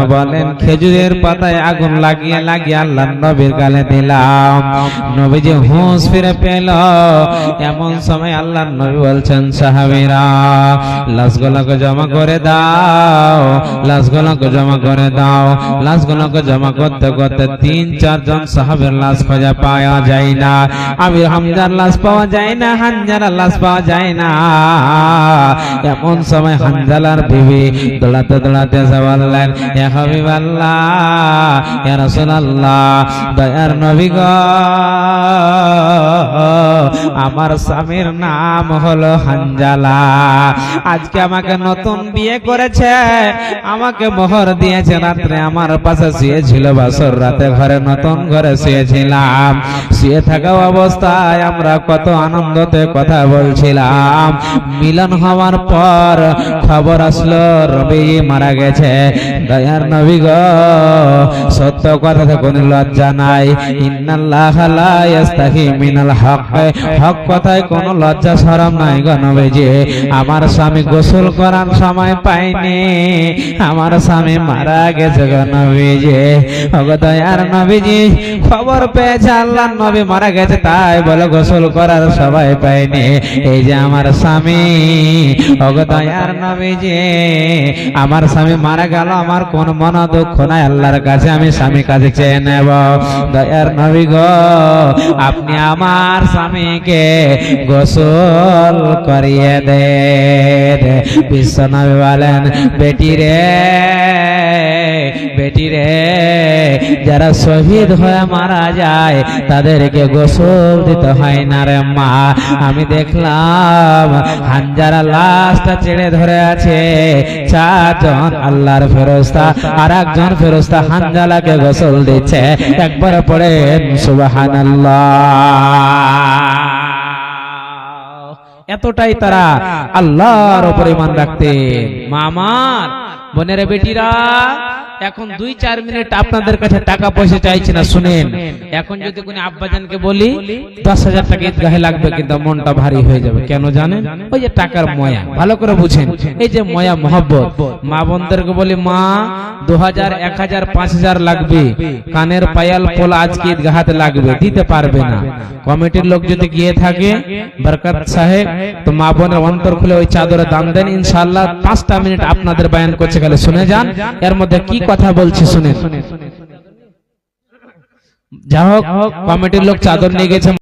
ফাতেমা বলেন খেজুরের পাতায় আগুন লাগিয়ে লাগিয়ে আল্লাহর নবীর গালে দিলাম। নবীজি হুঁশ ফিরে পেল। এমন সময় আল্লাহর নবী বলছেন সাহাবীরা লাশগুলোকে জমা করে দাও, লাশগুলোকে জমা করে দাও। লাশগুলোকে জমা করতে করতে 3-4 জন সাহাবীর লাশ খোঁজা পাওয়া যায় না। আমির হামজার লাশ পাওয়া যায় না, হানজালার লাশ পাওয়া যায় না। এমন সময় হানজালার বিবি দৌড়াতে দৌড়াতে বললেন ইয়া হাবিবাল্লাহ, ইয়া রাসূলুল্লাহ, দয়ার নবী গো, আমার স্বামীর নাম হলো হানজালা। আজকে আমাকে নতুন বিয়ে করেছে, আমাকে মোহর দিয়েছে। রাত্রে আমার পাশে শুয়েছিল, বাসর রাতে ঘরে নতুন ঘরে শুয়েছিলাম। শুয়ে থাকা অবস্থায় আমরা কত আনন্দতে কথা বলছিলাম। মিলন হওয়ার পর খবর আসলো রবি মারা গেছে। দয়ার নবী গো, সত্য কথাতে কোনো লজ্জা নাই। ইন্নাল্লাহা লা ইস্তাহি মিনাল হক, হক কথায় কোনো লজ্জা শরম নাই গো নবীজি। আমার স্বামী গোসল করার সময় পায়নি, আমার স্বামী মারা গেছে গো নবীজি। ওগো দয়ার নবীজি, খবর পেয়েছে আল্লাহর নবী মারা গেছে, তাই বলে গোসল করার সবাই পায়নি। এই যে আমার স্বামী, ওগো দয়ার নবীজি, আমার স্বামী মারা গেল, আমার কোন মন দুঃখ নাই, আল্লাহর কাছে আমি স্বামী কাছে চেয়ে নেব। দয়ার নবী গো, আপনি আমার স্বামীকে গোসল করিয়ে দেন। বিশ্ব নবী বলেন বেটি রে, বেটি রে, যারা শহীদ হয়ে মারা যায় তাদেরকে গোসল দিতে হয় না রে মা। আমি দেখলাম হানজালা লাশটা ছেড়ে ধরে আছে, 4 জন আল্লাহর ফেরেশতা আর একজন ফেরেশতা হানজালাকে গোসল দিচ্ছে। একবার পড়েন সুবহানাল্লাহ। এতটাই তারা আল্লাহর উপর ঈমান রাখতেন। মা আমার বোনেরা বেটিরা, এখন 2-4 মিনিট আপনাদের কাছে টাকা পয়সা চাইছি না, শুনেন। এখন যদি কোনো আব্বাজানকে বলি 10,000 টাকা ঈদগাহে লাগবে, কিন্তু মনটা ভারী হয়ে যাবে। কেন জানেন? ওই যে টাকার ময়া, ভালো করে বুঝেন। এই যে ময়া মহব্বত। মা বোনদেরকে বলি মা 2,000, 1,000, 5,000 লাগবে, কানের পায়াল পোলা আজকে ঈদগাহাতে লাগবে, দিতে পারবে না। কমিটির লোক যদি গিয়ে থাকে বরকত সাহেব, তো মা বোনের অন্তর খুলে ওই চাদরে দাম দেন, ইনশাআল্লাহ 5টা মিনিট আপনাদের বয়ান করছে, খালি শুনে যান। এর মধ্যে কি কথা বলছি শুনেন। যা হোক, কমিটির লোক চাদর নিয়ে গেছে।